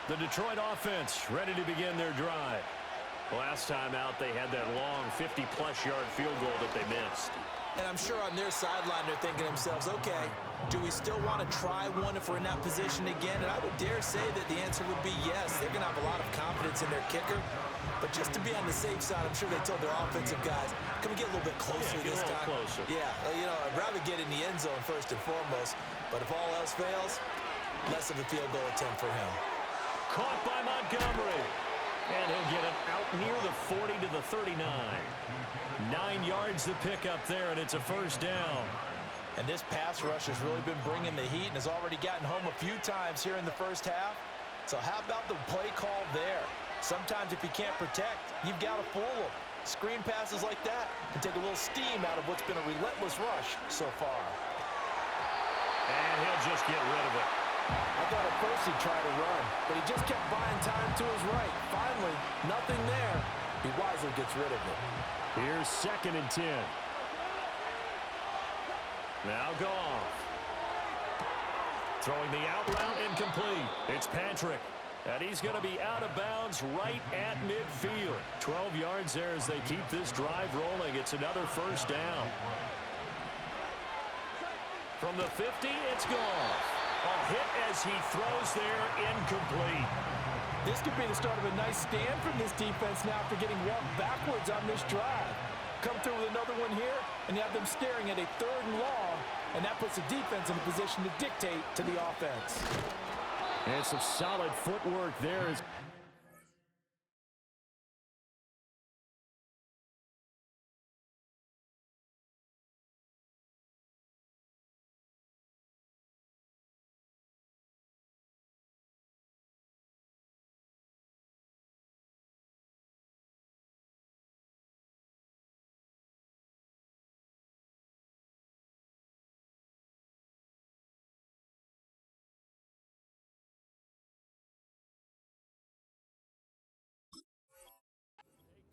The Detroit offense ready to begin their drive. Last time out, they had that long 50-plus yard field goal that they missed. And I'm sure on their sideline they're thinking to themselves, okay, do we still want to try one if we're in that position again? And I would dare say that the answer would be yes. They're going to have a lot of confidence in their kicker. But just to be on the safe side, I'm sure they told their offensive guys, can we get a little bit closer this time? Closer. Yeah, you know, I'd rather get in the end zone first and foremost. But if all else fails, less of a field goal attempt for him. Caught by Montgomery. And he'll get it out near the 40 to the 39. 9 yards to pick up there, and it's a first down. And this pass rush has really been bringing the heat and has already gotten home a few times here in the first half. So how about the play call there? Sometimes if you can't protect, you've got to fool them. Screen passes like that can take a little steam out of what's been a relentless rush so far. And he'll just get rid of it. I thought at first he'd try to run, but he just kept buying time to his right. Finally, nothing there. He wisely gets rid of it. Here's 2nd and 10. Now Goff. Throwing the out route incomplete. It's Patrick. And he's going to be out of bounds right at midfield. 12 yards there as they keep this drive rolling. It's another first down. From the 50, it's Goff. A hit as he throws there, incomplete. This could be the start of a nice stand from this defense now after getting walked backwards on this drive. Come through with another one here, and you have them staring at a 3rd and long, and that puts the defense in a position to dictate to the offense. And some solid footwork there.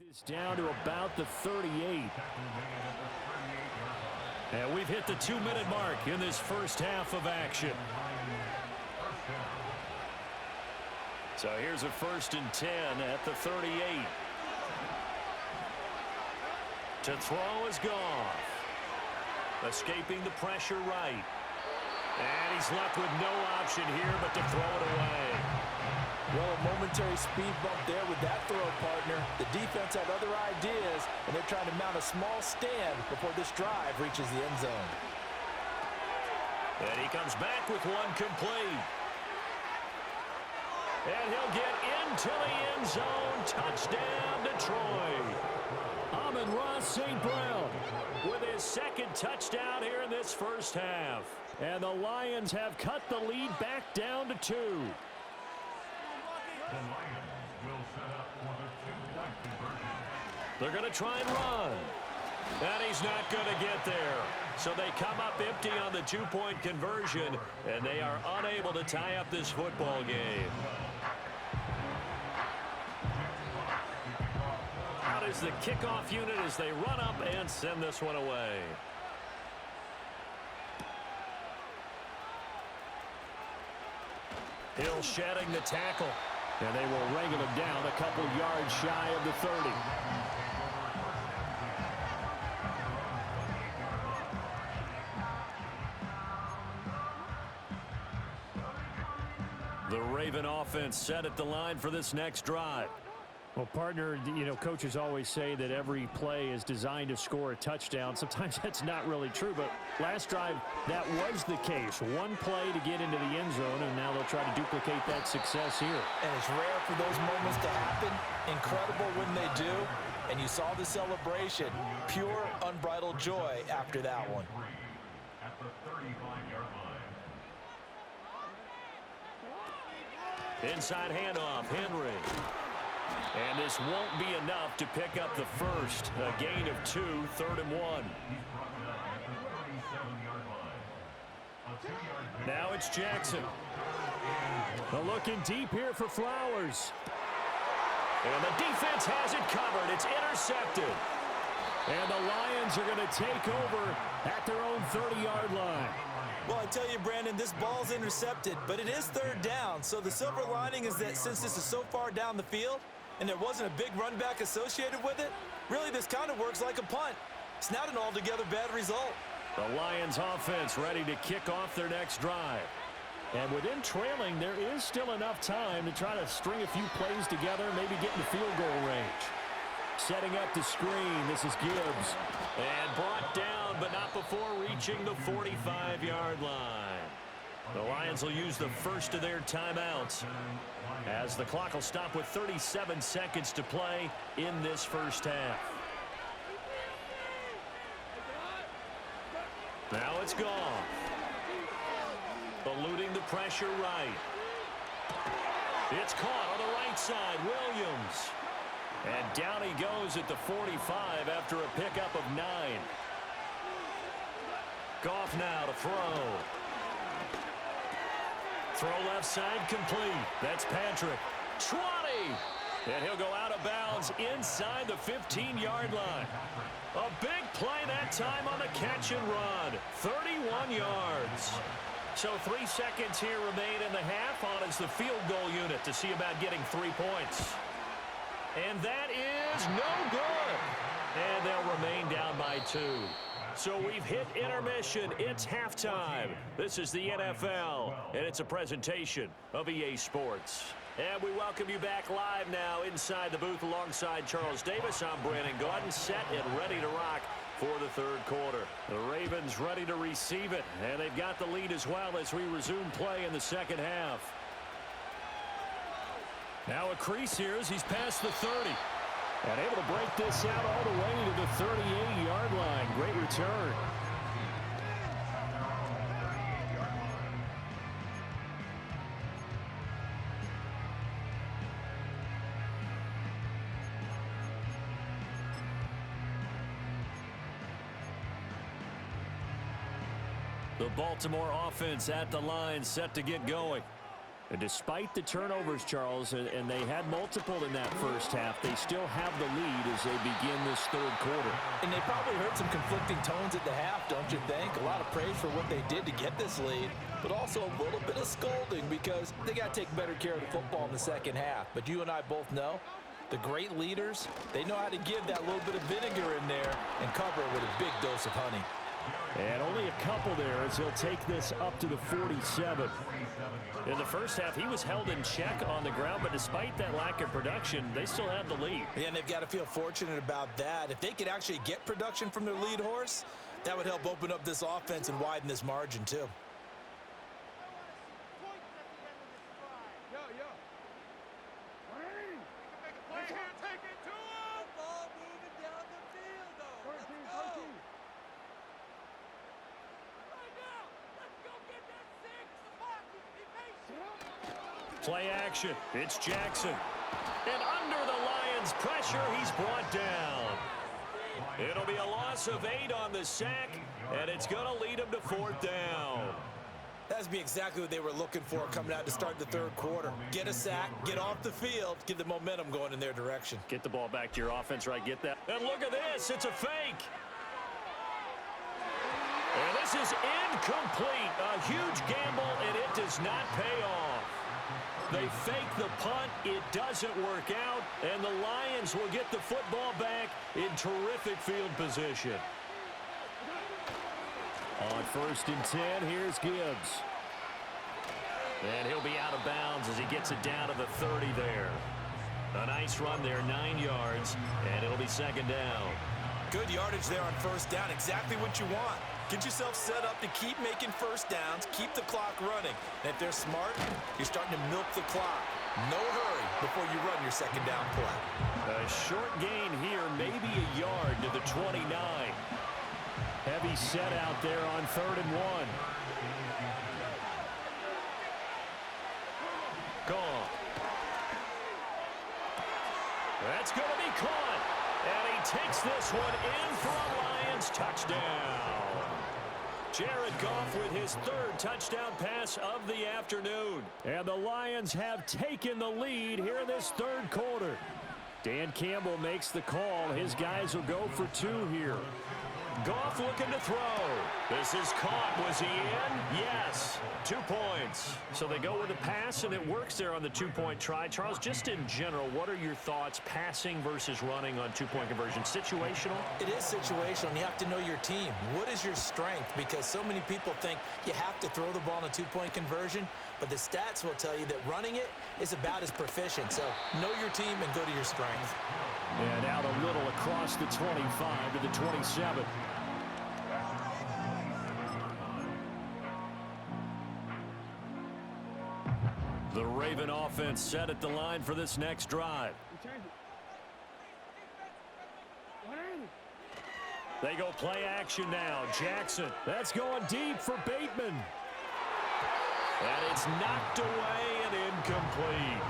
This down to about the 38. And we've hit the 2-minute mark in this first half of action. So here's a 1st and 10 at the 38. To throw is Goff. Escaping the pressure right. And he's left with no option here but to throw it away. Well, a momentary speed bump there with that throw, partner. The defense had other ideas, and they're trying to mount a small stand before this drive reaches the end zone. And he comes back with one complete. And he'll get into the end zone. Touchdown, Detroit. Amon-Ra St. Brown with his 2nd touchdown here in this first half. And the Lions have cut the lead back down to 2. They're going to try and run. And he's not going to get there. So they come up empty on the 2-point conversion, and they are unable to tie up this football game. Out is the kickoff unit as they run up and send this one away. Hill shedding the tackle. And they will wrangle him down a couple yards shy of the 30. The Raven offense set at the line for this next drive. Well, partner, you know, coaches always say that every play is designed to score a touchdown. Sometimes that's not really true, but last drive, that was the case. One play to get into the end zone, and now they'll try to duplicate that success here. And it's rare for those moments to happen. Incredible when they do. And you saw the celebration. Pure, unbridled joy after that one. At the 35-yard line. Inside handoff, Henry. And this won't be enough to pick up the first. A gain of 2, 3rd and 1. Now it's Jackson. Looking deep here for Flowers. And the defense has it covered. It's intercepted. And the Lions are going to take over at their own 30-yard line. Well, I tell you, Brandon, this ball's intercepted, but it is third down. So the silver lining is that since this is so far down the field and there wasn't a big run back associated with it, really this kind of works like a punt. It's not an altogether bad result. The Lions offense ready to kick off their next drive. And within trailing, there is still enough time to try to string a few plays together, maybe get into field goal range. Setting up the screen, this is Gibbs. And brought down, but not before reaching the 45-yard line. The Lions will use the first of their timeouts as the clock will stop with 37 seconds to play in this first half. Now it's gone. Eluding the pressure right. It's caught on the right side. Williams. And down he goes at the 45 after a pickup of 9. Goff now to throw. Throw left side complete. That's Patrick. 20. And he'll go out of bounds inside the 15-yard line. A big play that time on the catch and run. 31 yards. So 3 seconds here remain in the half. On is the field goal unit to see about getting 3 points. And that is no good. And they'll remain down by 2. So we've hit intermission. It's halftime. This is the NFL, and it's a presentation of EA Sports. And we welcome you back live now inside the booth alongside Charles Davis. I'm Brandon Gaudin, set and ready to rock for the third quarter. The Ravens ready to receive it, and they've got the lead as well as we resume play in the second half. Now a crease here as he's past the 30. And able to break this out all the way to the 38-yard line. Great return. The Baltimore offense at the line set to get going. And despite the turnovers, Charles, and they had multiple in that first half, they still have the lead as they begin this third quarter. And they probably heard some conflicting tones at the half, don't you think? A lot of praise for what they did to get this lead, but also a little bit of scolding because they got to take better care of the football in the second half. But you and I both know the great leaders, they know how to give that little bit of vinegar in there and cover it with a big dose of honey. And only a couple there as he'll take this up to the 47. In the first half, he was held in check on the ground, but despite that lack of production, they still have the lead. Yeah, and they've got to feel fortunate about that. If they could actually get production from their lead horse, that would help open up this offense and widen this margin too. Play action. It's Jackson. And under the Lions' pressure, he's brought down. It'll be a loss of 8 on the sack, and it's going to lead him to 4th down. That's be exactly what they were looking for coming out to start the third quarter. Get a sack, get off the field, get the momentum going in their direction. Get the ball back to your offense, right? Get that. And look at this. It's a fake. And this is incomplete. A huge gamble, and it does not pay off. They fake the punt. It doesn't work out, and the Lions will get the football back in terrific field position. On 1st and 10, here's Gibbs. And he'll be out of bounds as he gets it down to the 30 there. A nice run there, 9 yards, and it'll be 2nd down. Good yardage there on 1st down, exactly what you want. Get yourself set up to keep making first downs, keep the clock running. And if they're smart, you're starting to milk the clock. No hurry before you run your 2nd down play. A short gain here, maybe a yard to the 29. Heavy set out there on 3rd and 1. Gone. That's going to be caught. And he takes this one in for a Lions touchdown. Jared Goff with his 3rd touchdown pass of the afternoon. And the Lions have taken the lead here in this 3rd quarter. Dan Campbell makes the call. His guys will go for 2 here. Goff looking to throw. This is caught. Was he in? Yes. 2 points. So they go with a pass, and it works there on the two-point try. Charles, just in general, what are your thoughts passing versus running on two-point conversion? Situational? It is situational, and you have to know your team. What is your strength? Because so many people think you have to throw the ball in a two-point conversion, but the stats will tell you that running it is about as proficient. So know your team and go to your strength. And out a little across the 25 to the 27. The Raven offense set at the line for this next drive. They go play action now. Jackson. That's going deep for Bateman. And it's knocked away and incomplete.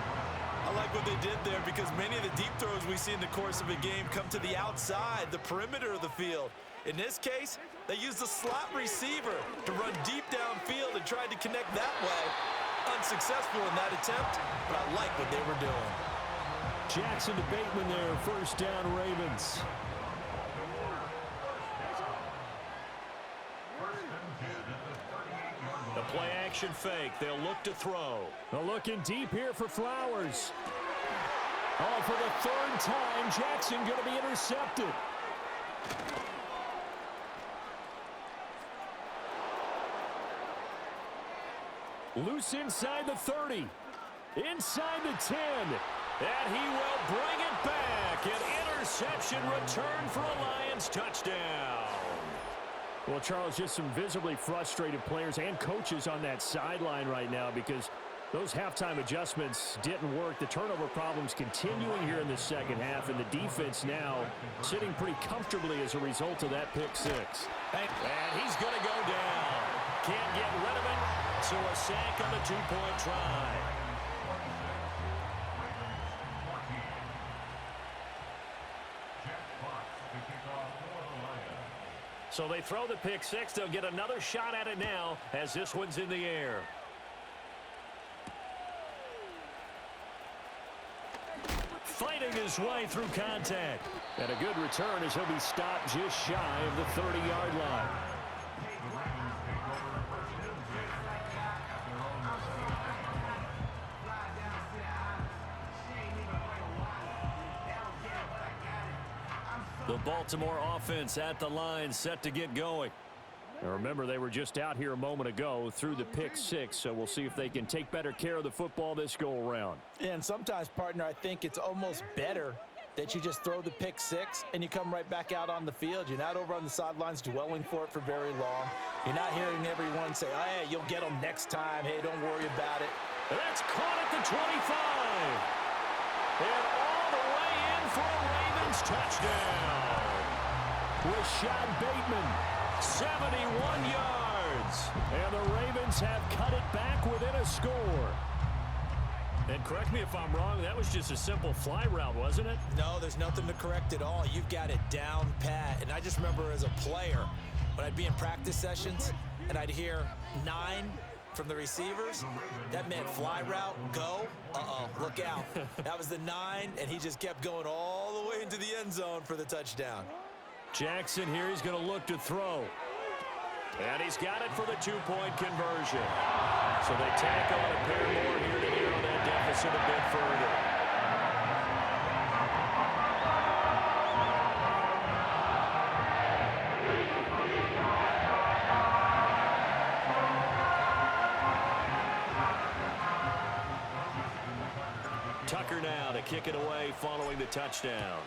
I like what they did there because many of the deep throws we see in the course of a game come to the outside, the perimeter of the field. In this case, they used a slot receiver to run deep downfield and tried to connect that way. Unsuccessful in that attempt, but I like what they were doing. Jackson to Bateman there, first down Ravens. The play action fake, they'll look to throw. They're looking deep here for Flowers. Oh, for the third time, Jackson going to be intercepted. Loose inside the 30. Inside the 10. And he will bring it back. An interception return for a Lions touchdown. Well, Charles, just some visibly frustrated players and coaches on that sideline right now because those halftime adjustments didn't work. The turnover problems continuing here in the second half, and the defense now sitting pretty comfortably as a result of that pick six. And he's going to go down. Can't get rid of it. So a sack on the two-point try. So they throw the pick six. They'll get another shot at it now as this one's in the air. Fighting his way through contact. And a good return as he'll be stopped just shy of the 30-yard line. The Baltimore offense at the line, set to get going. Now remember, they were just out here a moment ago through the pick six, so we'll see if they can take better care of the football this go-around. And sometimes, partner, I think it's almost better that you just throw the pick six and you come right back out on the field. You're not over on the sidelines dwelling for it for very long. You're not hearing everyone say, oh, hey, you'll get them next time. Hey, don't worry about it. And that's caught at the 25. And all the way in for a Ravens touchdown. Rashad Bateman, 71 yards. And the Ravens have cut it back within a score. And correct me if I'm wrong, that was just a simple fly route, wasn't it? No, there's nothing to correct at all. You've got it down pat. And I just remember as a player, when I'd be in practice sessions and I'd hear 9 from the receivers, that meant fly route, go, look out. That was the 9, and he just kept going all the way into the end zone for the touchdown. Jackson here, he's going to look to throw. And he's got it for the two-point conversion. So they tack on a pair more here to narrow that deficit a bit further. Tucker now to kick it away following the touchdown.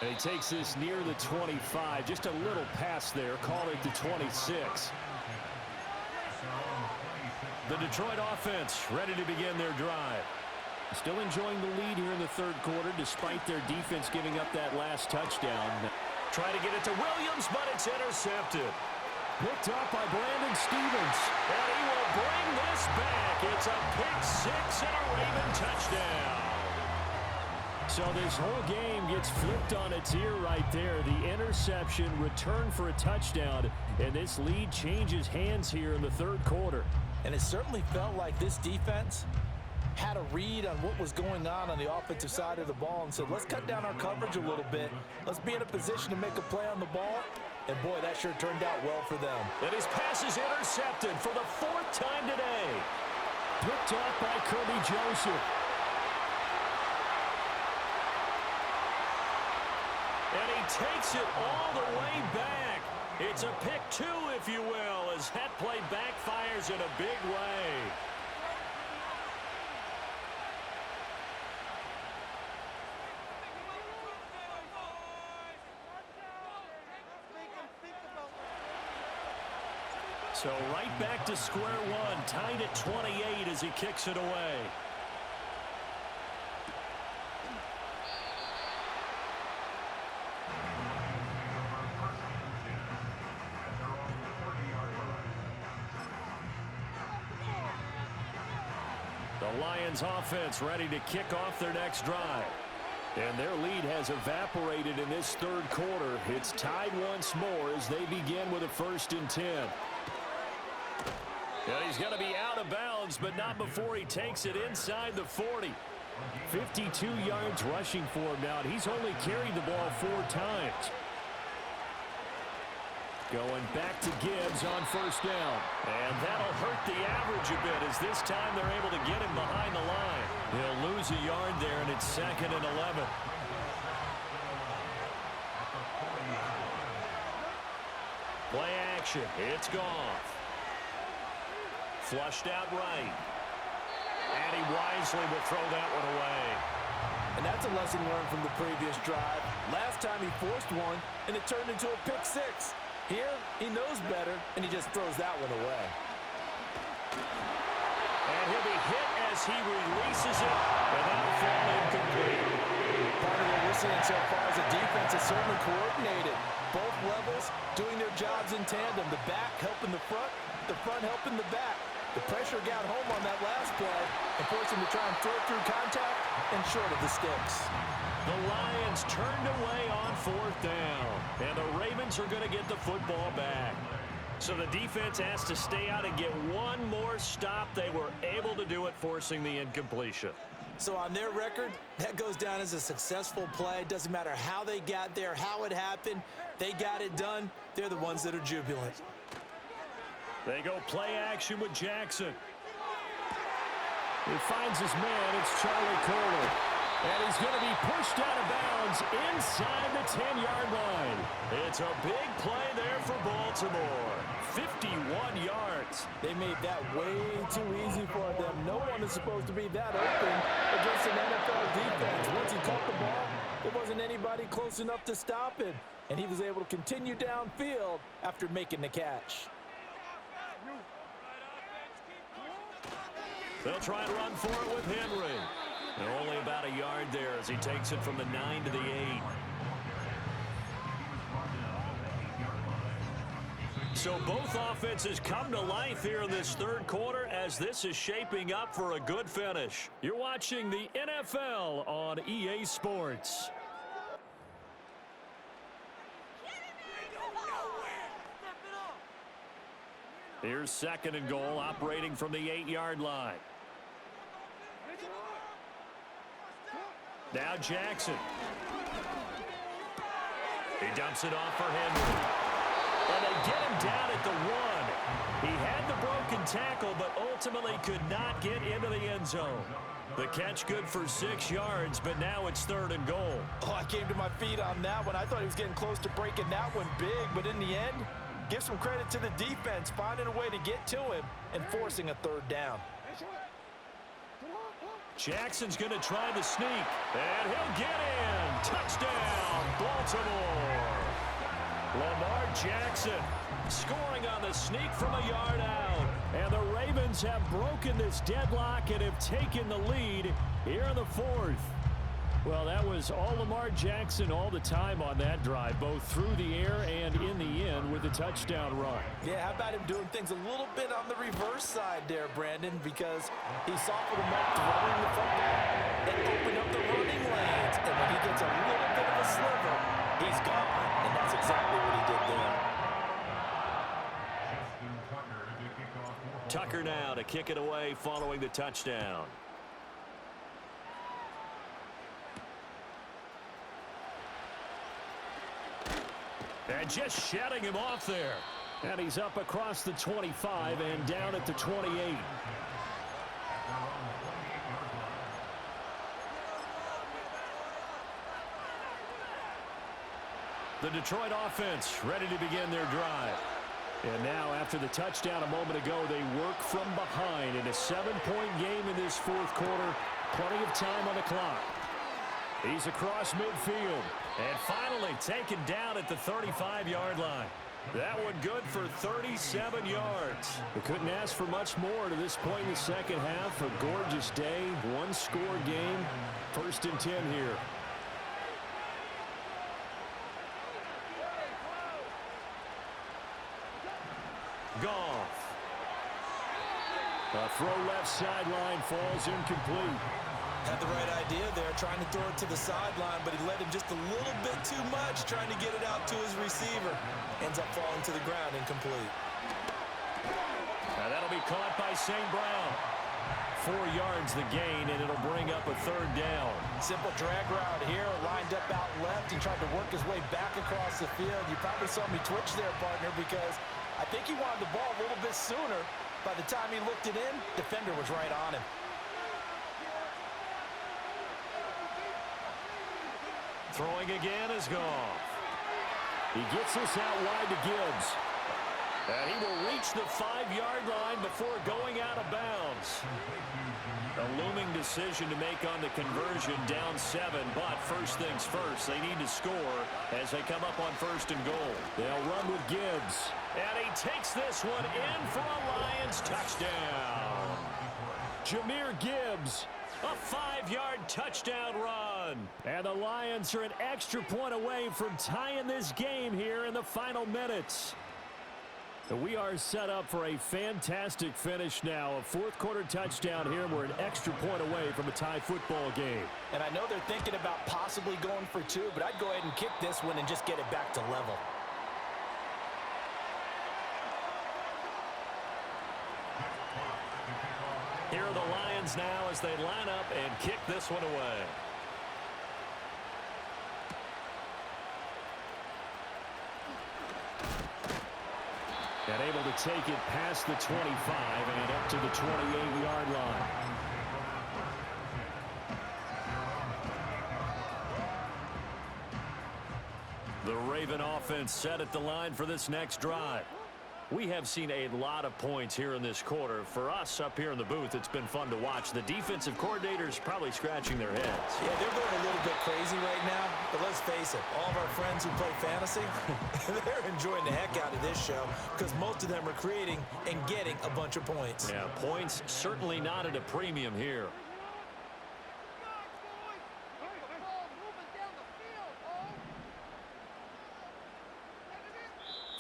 And he takes this near the 25. Just a little pass there. Call it the 26. The Detroit offense ready to begin their drive. Still enjoying the lead here in the third quarter despite their defense giving up that last touchdown. Try to get it to Williams, but it's intercepted. Picked up by Brandon Stevens. And he will bring this back. It's a pick six and a Raven touchdown. So this whole game gets flipped on its ear right there. The interception, return for a touchdown, and this lead changes hands here in the third quarter. And it certainly felt like this defense had a read on what was going on the offensive side of the ball and said, let's cut down our coverage a little bit. Let's be in a position to make a play on the ball. And, boy, that sure turned out well for them. And his pass is intercepted for the 4th time today. Picked off by Kirby Joseph. And he takes it all the way back. It's a pick 2, if you will, as that play backfires in a big way. So right back to square one, tied at 28 as he kicks it away. The Lions offense ready to kick off their next drive. And their lead has evaporated in this 3rd quarter. It's tied once more as they begin with a 1st and 10. Yeah, he's going to be out of bounds, but not before he takes it inside the 40. 52 yards rushing for him now, and he's only carried the ball 4 times. Going back to Gibbs on 1st down. And that'll hurt the average a bit as this time they're able to get him behind the line. He'll lose a yard there, and it's 2nd and 11. Play action. It's gone. Flushed out right. And he wisely will throw that one away. And that's a lesson learned from the previous drive. Last time he forced one, and it turned into a pick 6. Here, he knows better, and he just throws that one away. And he'll be hit as he releases it, and that'll fall incomplete. Part of what we're seeing so far is the defense is certainly coordinated. Both levels doing their jobs in tandem. The back helping the front helping the back. The pressure got home on that last play and forced him to try and throw through contact and short of the sticks. The Lions turned away on 4th down, and the Ravens are going to get the football back. So the defense has to stay out and get one more stop. They were able to do it, forcing the incompletion. So on their record, that goes down as a successful play. Doesn't matter how they got there, how it happened. They got it done. They're the ones that are jubilant. They go play action with Jackson. He finds his man. It's Charlie Kohler. And he's going to be pushed out of bounds inside the 10-yard line. It's a big play there for Baltimore. 51 yards. They made that way too easy for them. No one is supposed to be that open against an NFL defense. Once he caught the ball, there wasn't anybody close enough to stop him. And he was able to continue downfield after making the catch. They'll try and run for it with Henry. And only about a yard there as he takes it from the 9 to the 8. So both offenses come to life here in this 3rd quarter as this is shaping up for a good finish. You're watching the NFL on EA Sports. Here's 2nd and goal, operating from the 8-yard line. Now Jackson. He dumps it off for Henry. And they get him down at the 1. He had the broken tackle, but ultimately could not get into the end zone. The catch good for 6 yards, but now it's 3rd and goal. Oh, I came to my feet on that one. I thought he was getting close to breaking that one big, but in the end, give some credit to the defense, finding a way to get to him and forcing a 3rd down. Jackson's going to try the sneak, and he'll get in. Touchdown, Baltimore. Lamar Jackson scoring on the sneak from a yard out. And the Ravens have broken this deadlock and have taken the lead here in the 4th. Well, that was all Lamar Jackson all the time on that drive, both through the air and in the end with a touchdown run. Yeah, how about him doing things a little bit on the reverse side there, Brandon, because he softened him up, throwing the football, and opened up the running lanes. And when he gets a little bit of a sliver, he's gone. And that's exactly what he did there. Tucker now to kick it away following the touchdown. And just shutting him off there. And he's up across the 25 and down at the 28. The Detroit offense ready to begin their drive. And now, after the touchdown a moment ago, they work from behind in a 7-point game in this fourth quarter. Plenty of time on the clock. He's across midfield. And finally taken down at the 35-yard line. That one good for 37 yards. We couldn't ask for much more to this point in the second half. A gorgeous day, one-score game. 1st and 10 here. Goff. A throw left sideline falls incomplete. Had the right idea there, trying to throw it to the sideline, but he led him just a little bit too much, trying to get it out to his receiver. Ends up falling to the ground incomplete. Now that'll be caught by St. Brown. 4 yards the gain, and it'll bring up a 3rd down. Simple drag route here, lined up out left and tried to work his way back across the field. You probably saw me twitch there, partner, because I think he wanted the ball a little bit sooner. By the time he looked it in, defender was right on him. Throwing again is Goff. He gets this out wide to Gibbs. And he will reach the 5-yard line before going out of bounds. A looming decision to make on the conversion, down 7, but first things first, they need to score as they come up on 1st and goal. They'll run with Gibbs. And he takes this one in for a Lions touchdown. Jahmyr Gibbs, a 5-yard touchdown run. And the Lions are an extra point away from tying this game here in the final minutes. We are set up for a fantastic finish now. A 4th quarter touchdown here. We're an extra point away from a tie football game. And I know they're thinking about possibly going for 2, but I'd go ahead and kick this one and just get it back to level. Here are the Lions now as they line up and kick this one away. And able to take it past the 25 and up to the 28-yard line. The Raven offense set at the line for this next drive. We have seen a lot of points here in this quarter. For us up here in the booth, it's been fun to watch. The defensive coordinators probably scratching their heads. Yeah, they're going a little bit crazy right now, but let's face it, all of our friends who play fantasy, they're enjoying the heck out of this show because most of them are creating and getting a bunch of points. Yeah, points certainly not at a premium here.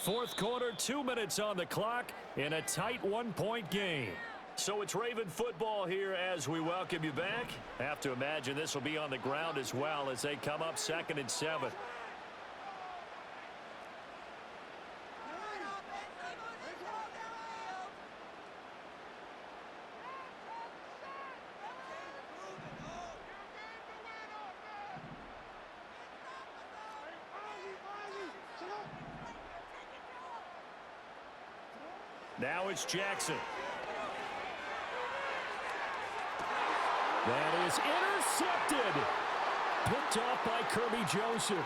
4th quarter, 2 minutes on the clock in a tight 1-point game. So it's Raven football here as we welcome you back. Have to imagine this will be on the ground as well as they come up 2nd and 7. Now it's Jackson. That is intercepted. Picked off by Kirby Joseph.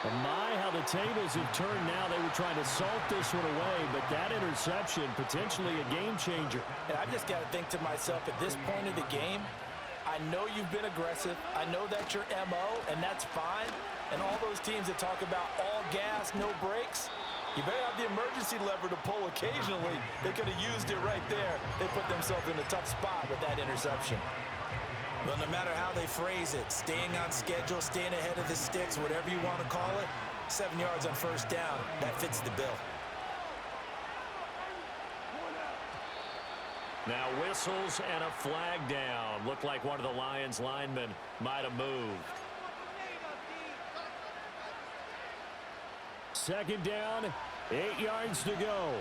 And my, how the tables have turned now. They were trying to salt this one away, but that interception, potentially a game changer. And I've just got to think to myself, at this point of the game, I know you've been aggressive. I know that's your MO, and that's fine. And all those teams that talk about all gas, no brakes, you better have the emergency lever to pull occasionally. They could have used it right there. They put themselves in a tough spot with that interception. Well, no matter how they phrase it, staying on schedule, staying ahead of the sticks, whatever you want to call it, 7 yards on 1st down, that fits the bill. Now whistles and a flag down. Looked like one of the Lions linemen might have moved. 2nd down, 8 yards to go.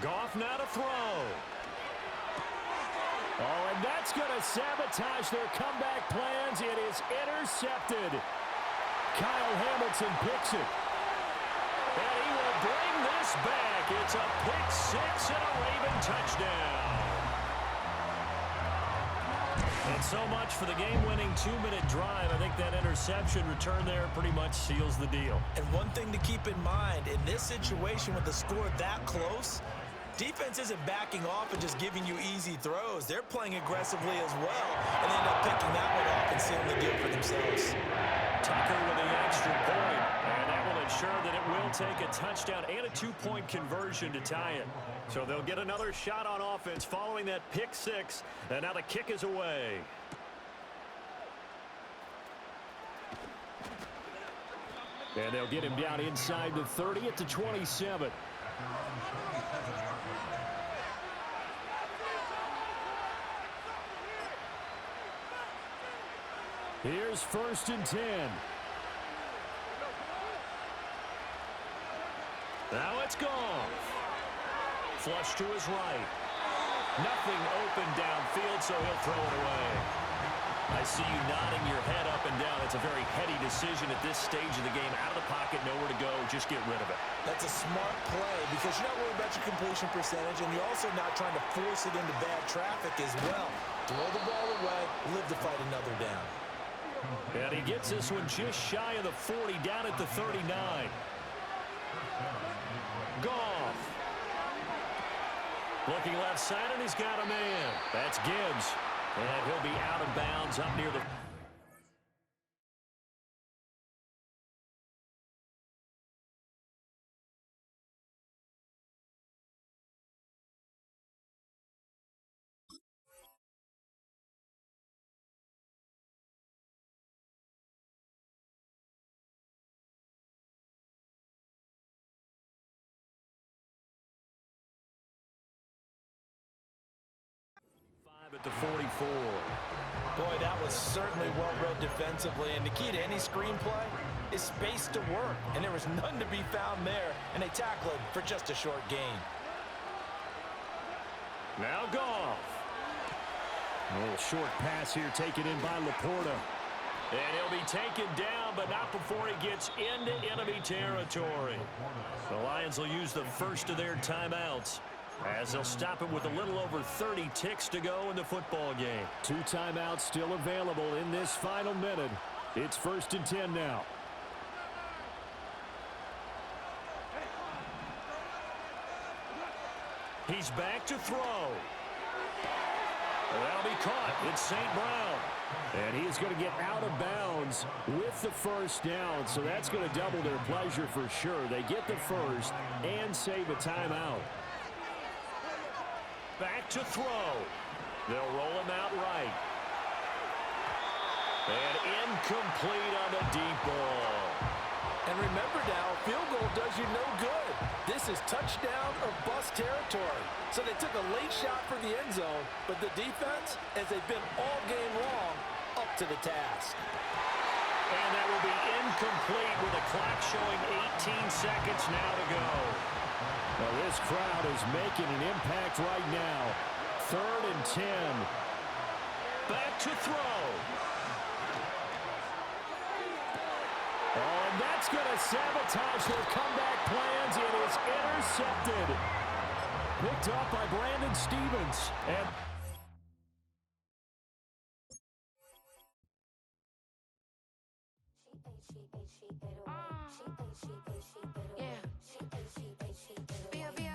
Goff now to throw. Oh, and that's going to sabotage their comeback plans. It is intercepted. Kyle Hamilton picks it. And he will bring this back. It's a pick six and a Raven touchdown. And so much for the game-winning 2-minute drive. I think that interception return there pretty much seals the deal. And one thing to keep in mind, in this situation with the score that close, defense isn't backing off and just giving you easy throws. They're playing aggressively as well, and they end up picking that one off and sealing the deal for themselves. Tucker with the extra point, and that will ensure that it will take a touchdown and a 2-point conversion to tie it. So they'll get another shot on offense following that pick six, and now the kick is away. And they'll get him down inside the 30 at the 27. Here's 1st and 10. Now it's gone. Flush to his right. Nothing open downfield, so he'll throw it away. I see you nodding your head up and down. It's a very heady decision at this stage of the game. Out of the pocket, nowhere to go. Just get rid of it. That's a smart play because you're not worried about your completion percentage, and you're also not trying to force it into bad traffic as well. Throw the ball away, live to fight another down. And he gets this one just shy of the 40, down at the 39. Goff. Looking left side, and he's got a man. That's Gibbs. And he'll be out of bounds up near the... at the 44. Boy, that was certainly well read defensively, and the key to any screenplay is space to work, and there was none to be found there, and they tackle it for just a short gain. Now Goff. A little short pass here taken in by Laporta. And he'll be taken down, but not before he gets into enemy territory. The Lions will use the first of their timeouts, as they'll stop it with a little over 30 ticks to go in the football game. 2 timeouts still available in this final minute. It's 1st and 10 now. He's back to throw. That'll be caught. It's St. Brown. And he's going to get out of bounds with the first down. So that's going to double their pleasure for sure. They get the first and save a timeout. Back to throw. They'll roll him out right. And incomplete on the deep ball. And remember now, field goal does you no good. This is touchdown or bust territory. So they took a late shot for the end zone, but the defense, as they've been all game long, up to the task. And that will be incomplete with the clock showing 18 seconds now to go. Well, this crowd is making an impact right now. 3rd and 10. Back to throw. Oh, and that's going to sabotage their comeback plans. It is intercepted. Picked up by Brandon Stevens. And Yeah.